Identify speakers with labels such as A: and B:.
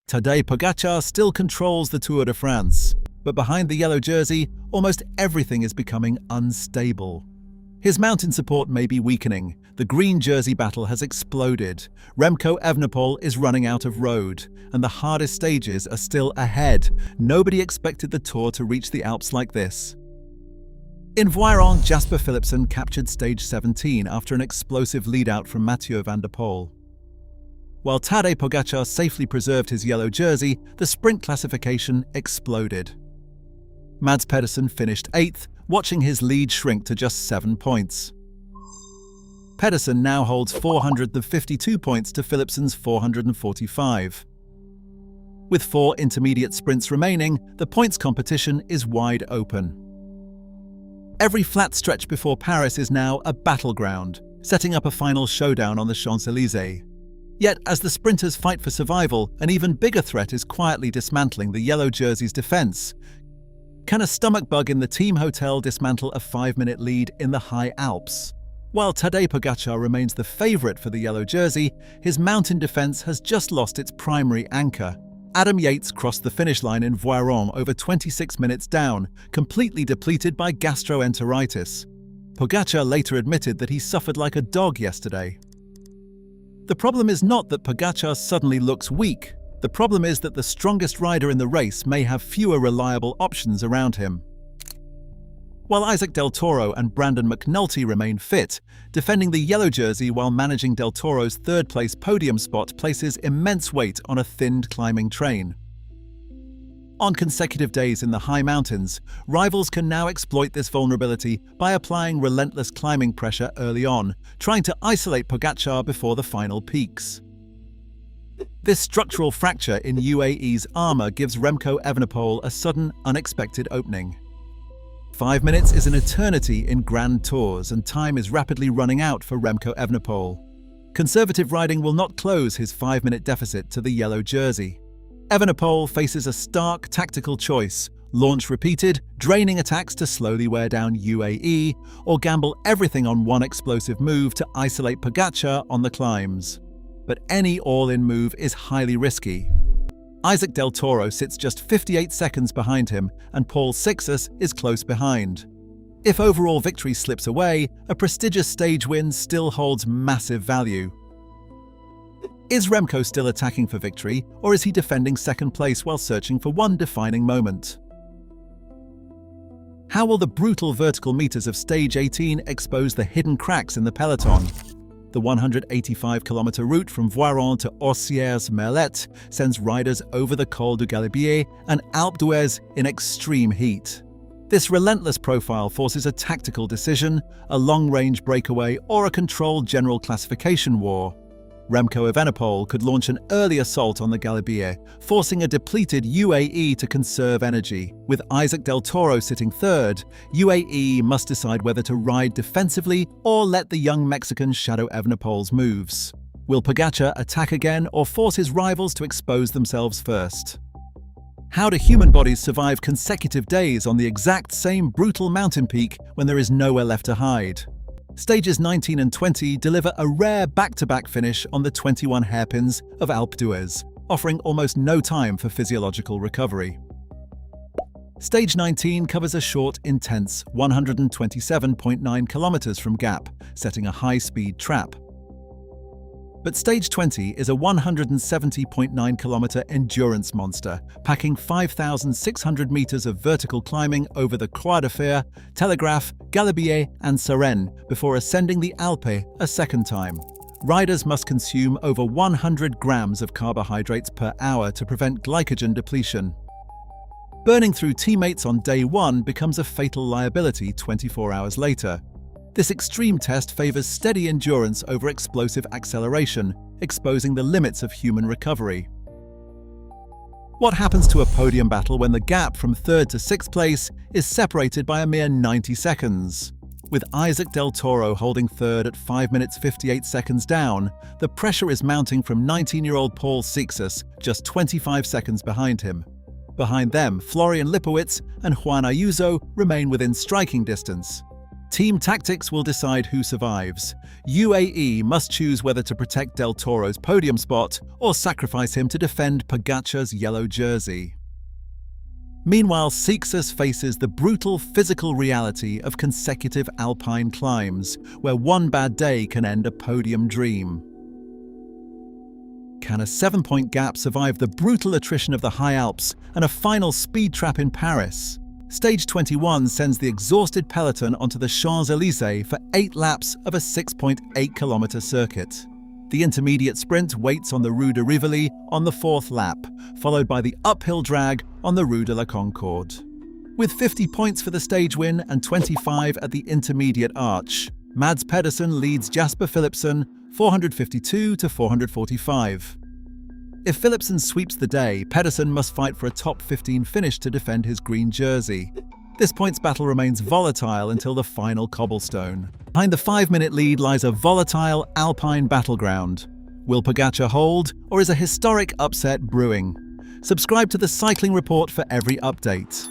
A: Tadej Pogačar still controls the Tour de France, but behind the yellow jersey, almost everything is becoming unstable. His mountain support may be weakening, the green jersey battle has exploded, Remco Evenepoel is running out of road, and the hardest stages are still ahead. Nobody expected the Tour to reach the Alps like this. In Voiron, Jasper Philipsen captured stage 17 after an explosive lead-out from Mathieu van der Poel. While Tadej Pogačar safely preserved his yellow jersey, the sprint classification exploded. Mads Pedersen finished 8th, watching his lead shrink to just 7 points. Pedersen now holds 452 points to Philipsen's 445. With 4 intermediate sprints remaining, the points competition is wide open. Every flat stretch before Paris is now a battleground, setting up a final showdown on the Champs-Élysées. Yet, as the sprinters fight for survival, an even bigger threat is quietly dismantling the yellow jersey's defense. Can a stomach bug in the team hotel dismantle a 5-minute lead in the high Alps? While Tadej Pogačar remains the favorite for the yellow jersey, his mountain defense has just lost its primary anchor. Adam Yates crossed the finish line in Voiron over 26 minutes down, completely depleted by gastroenteritis. Pogačar later admitted that he suffered like a dog yesterday. The problem is not that Pogačar suddenly looks weak. The problem is that the strongest rider in the race may have fewer reliable options around him. While Isaac Del Toro and Brandon McNulty remain fit, defending the yellow jersey while managing Del Toro's third-place podium spot places immense weight on a thinned climbing train. On consecutive days in the high mountains, rivals can now exploit this vulnerability by applying relentless climbing pressure early on, trying to isolate Pogačar before the final peaks. This structural fracture in UAE's armour gives Remco Evenepoel a sudden, unexpected opening. 5 minutes is an eternity in Grand Tours, and time is rapidly running out for Remco Evenepoel. Conservative riding will not close his 5-minute deficit to the yellow jersey. Evenepoel faces a stark tactical choice: launch repeated, draining attacks to slowly wear down UAE, or gamble everything on one explosive move to isolate Pogačar on the climbs. But any all-in move is highly risky. Isaac Del Toro sits just 58 seconds behind him, and Paul Sixus is close behind. If overall victory slips away, a prestigious stage win still holds massive value. Is Remco still attacking for victory, or is he defending second place while searching for one defining moment? How will the brutal vertical meters of stage 18 expose the hidden cracks in the peloton? The 185-kilometer route from Voiron to Orsières-Merlet sends riders over the Col du Galibier and Alpe d'Huez in extreme heat. This relentless profile forces a tactical decision, a long-range breakaway, or a controlled general classification war. Remco Evenepoel could launch an early assault on the Galibier, forcing a depleted UAE to conserve energy. With Isaac Del Toro sitting third, UAE must decide whether to ride defensively or let the young Mexican shadow Evenepoel's moves. Will Pogačar attack again or force his rivals to expose themselves first? How do human bodies survive consecutive days on the exact same brutal mountain peak when there is nowhere left to hide? Stages 19 and 20 deliver a rare back-to-back finish on the 21 hairpins of Alpe d'Huez, offering almost no time for physiological recovery. Stage 19 covers a short, intense 127.9 kilometers from Gap, setting a high-speed trap. But Stage 20 is a 170.9-kilometer endurance monster, packing 5,600 meters of vertical climbing over the Croix de Fer, Telegraph, Galibier and Suresnes before ascending the Alpe a second time. Riders must consume over 100 grams of carbohydrates per hour to prevent glycogen depletion. Burning through teammates on day 1 becomes a fatal liability 24 hours later. This extreme test favors steady endurance over explosive acceleration, exposing the limits of human recovery. What happens to a podium battle when the gap from 3rd to 6th place is separated by a mere 90 seconds? With Isaac Del Toro holding 3rd at 5 minutes 58 seconds down, the pressure is mounting from 19-year-old Paul Sixus, just 25 seconds behind him. Behind them, Florian Lipowitz and Juan Ayuso remain within striking distance. Team tactics will decide who survives. UAE must choose whether to protect Del Toro's podium spot or sacrifice him to defend Pogacar's yellow jersey. Meanwhile, Sixus faces the brutal physical reality of consecutive Alpine climbs, where one bad day can end a podium dream. Can a 7-point gap survive the brutal attrition of the High Alps and a final speed trap in Paris? Stage 21 sends the exhausted peloton onto the Champs-Élysées for 8 laps of a 6.8-kilometre circuit. The intermediate sprint waits on the Rue de Rivoli on the 4th lap, followed by the uphill drag on the Rue de la Concorde. With 50 points for the stage win and 25 at the intermediate arch, Mads Pedersen leads Jasper Philipsen 452 to 445. If Philipsen sweeps the day, Pedersen must fight for a top 15 finish to defend his green jersey. This points battle remains volatile until the final cobblestone. Behind the 5-minute lead lies a volatile Alpine battleground. Will Pogacar hold, or is a historic upset brewing? Subscribe to the Cycling Report for every update.